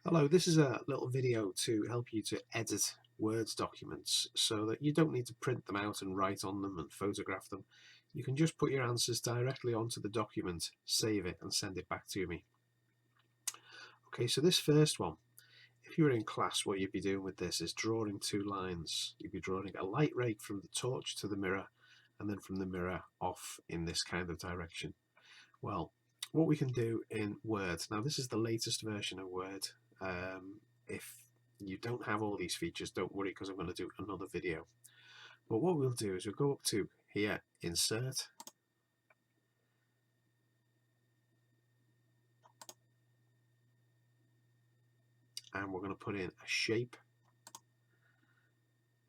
Hello, this is a little video to help you to edit Word documents so that you don't need to print them out and write on them and photograph them. You can just put your answers directly onto the document, save it and send it back to me. Okay, so this first one, if you were in class, what you'd be doing with this is drawing two lines. You'd be drawing a light ray from the torch to the mirror and then from the mirror off in this kind of direction. Well, what we can do in Word, now this is the latest version of Word. If you don't have all these features, don't worry, because I'm going to do another video. But what we'll do is we'll go up to here, Insert, and we're going to put in a shape,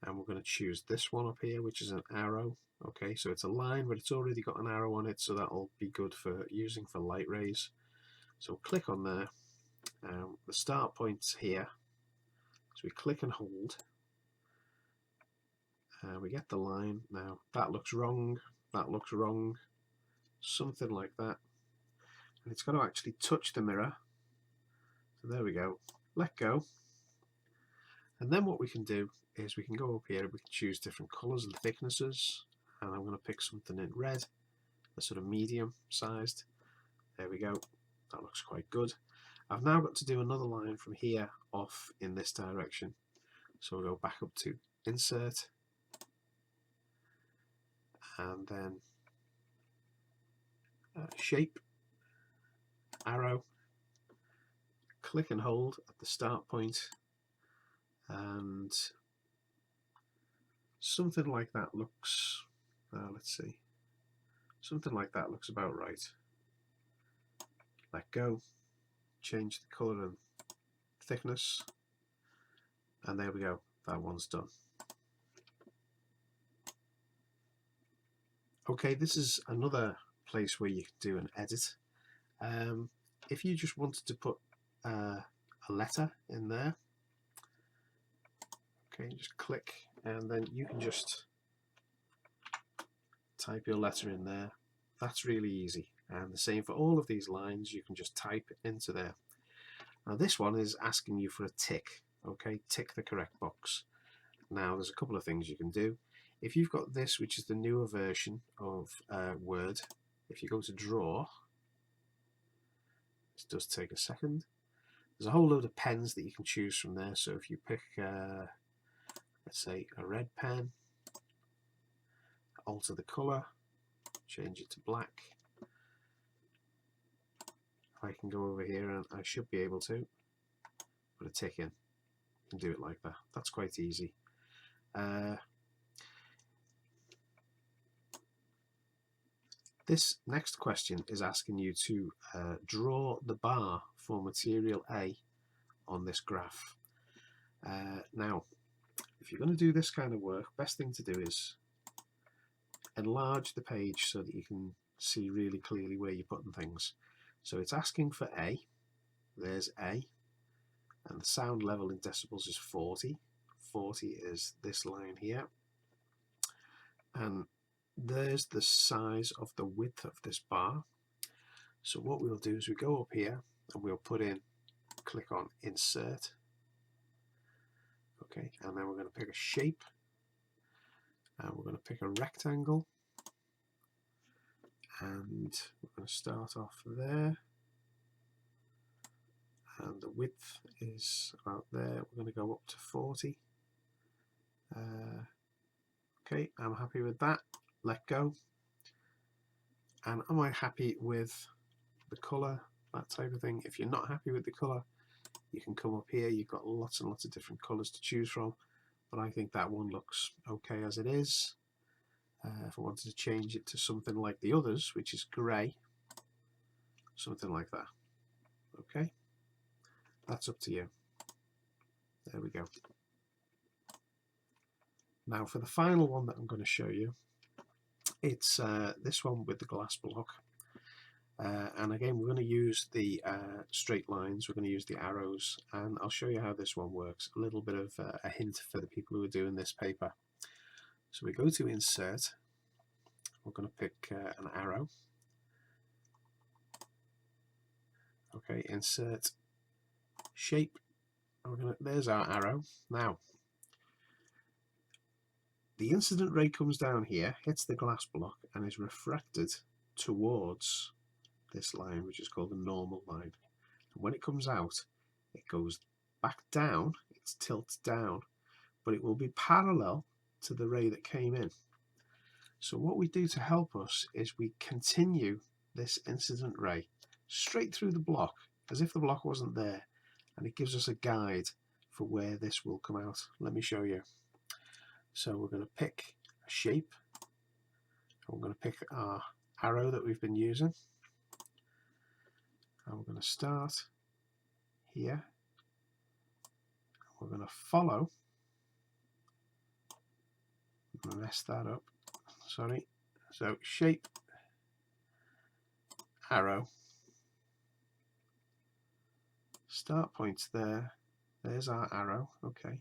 and we're going to choose this one up here, which is an arrow. Okay, so it's a line, but it's already got an arrow on it, so that'll be good for using for light rays. So click on there. The start point's here, so we click and hold. We get the line. Now that looks wrong, that looks wrong, something like that, and it's got to actually touch the mirror. So there we go, let go, and then what we can do is we can go up here and we can choose different colors and thicknesses, and I'm going to pick something in red, a sort of medium sized. There we go, that looks quite good. I've now got to do another line from here off in this direction, so we'll go back up to Insert, and then Shape, arrow, click and hold at the start point, and something like that looks, let's see, something like that looks about right. Let go, change the colour and thickness, and there we go, that one's done. Okay, this is another place where you can do an edit. If you just wanted to put a letter in there, okay, just click, and then you can just type your letter in there. That's really easy, and the same for all of these lines. You can just type into there. Now this one is asking you for a tick. Okay, tick the correct box. Now there's a couple of things you can do. If you've got this, which is the newer version of Word, if you go to Draw, this does take a second. There's a whole load of pens that you can choose from there. So if you pick, let's say, a red pen, alter the colour, change it to black. I can go over here and I should be able to put a tick in and do it like that. That's quite easy. This next question is asking you to draw the bar for material A on this graph. Now, if you're going to do this kind of work, best thing to do is enlarge the page so that you can see really clearly where you're putting things. So it's asking for A, there's A, and the sound level in decibels is 40. 40 is this line here, and there's the size of the width of this bar. So what we'll do is we go up here and we'll put in, click on Insert, okay, and then we're going to pick a shape, and we're going to pick a rectangle, and we're going to start off there, and the width is about there. We're going to go up to 40. Okay, I'm happy with that. Let go. And am I happy with the colour, that type of thing? If you're not happy with the colour, you can come up here. You've got lots and lots of different colours to choose from, but I think that one looks okay as it is. If I wanted to change it to something like the others, which is grey, something like that, okay, that's up to you. There we go. Now for the final one that I'm going to show you, it's this one with the glass block. And again, we're going to use the straight lines, we're going to use the arrows, and I'll show you how this one works. A little bit of a hint for the people who are doing this paper. So we go to Insert, we're going to pick an arrow. Okay, Insert, Shape, There's our arrow. Now, the incident ray comes down here, hits the glass block, and is refracted towards this line, which is called the normal line. And when it comes out, it goes back down, it's tilted down, but it will be parallel to the ray that came in. So what we do to help us is we continue this incident ray straight through the block, as if the block wasn't there, and it gives us a guide for where this will come out. Let me show you. So we're going to pick a shape, and we're going to pick our arrow that we've been using, and we're going to start here. We're going to follow, mess that up, sorry. So shape, arrow, start point's there, there's our arrow, okay.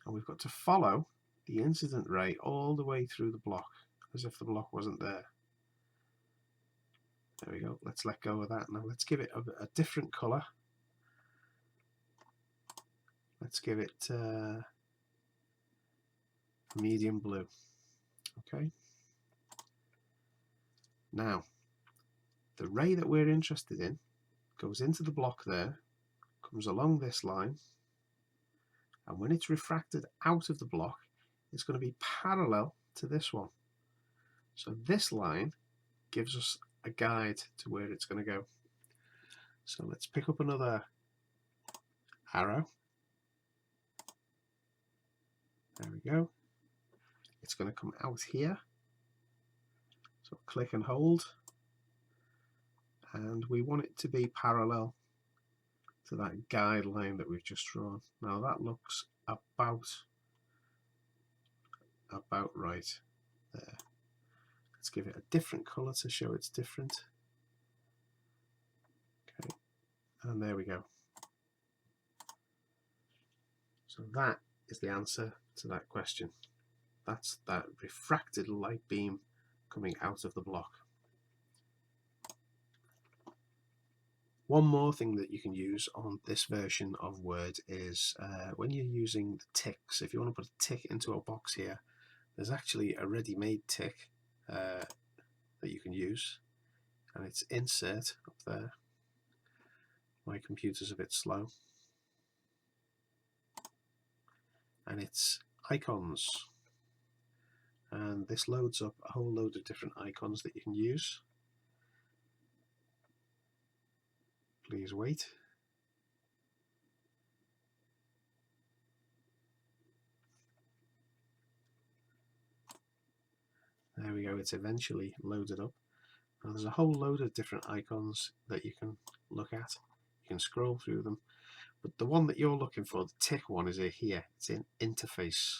And we've got to follow the incident ray all the way through the block, as if the block wasn't there. There we go, let's let go of that. Now let's give it a different colour. Let's give it medium blue, okay. Now, the ray that we're interested in goes into the block there, comes along this line, and when it's refracted out of the block, it's going to be parallel to this one. So this line gives us a guide to where it's going to go. So let's pick up another arrow. There we go. It's going to come out here. So click and hold. And we want it to be parallel to that guideline that we've just drawn. Now that looks about right there. Let's give it a different colour to show it's different. Okay, and there we go. So that is the answer to that question. That's that refracted light beam coming out of the block. One more thing that you can use on this version of Word is when you're using the ticks. If you want to put a tick into a box here, there's actually a ready-made tick that you can use, and it's insert up there. My computer's a bit slow. And it's icons, and this loads up a whole load of different icons that you can use. Please wait. There we go, it's eventually loaded up. Now there's a whole load of different icons that you can look at. You can scroll through them, but the one that you're looking for, the tick one, is here. It's in interface.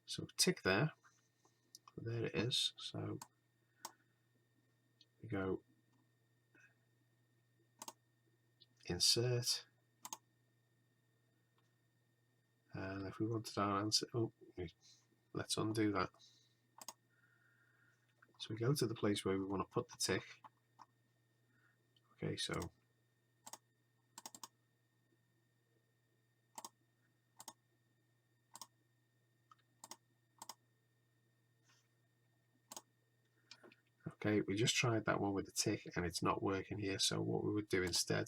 So tick there. There it is. So we go insert, and if we wanted our answer, let's undo that. So we go to the place where we want to put the tick. Okay, so okay, we just tried that one with the tick and it's not working here. So what we would do instead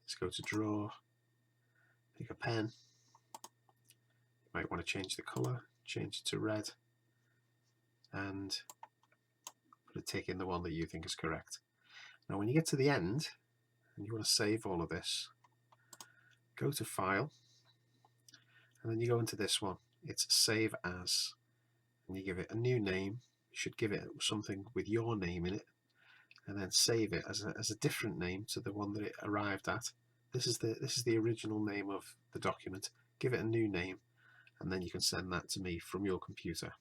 is go to draw, pick a pen. You might want to change the color, change it to red, and put a tick in the one that you think is correct. Now when you get to the end and you want to save all of this, go to File, and then you go into this one. It's Save As, and you give it a new name. You should give it something with your name in it, and then save it as a different name to the one that it arrived at. This is the original name of the document. Give it a new name, and then you can send that to me from your computer.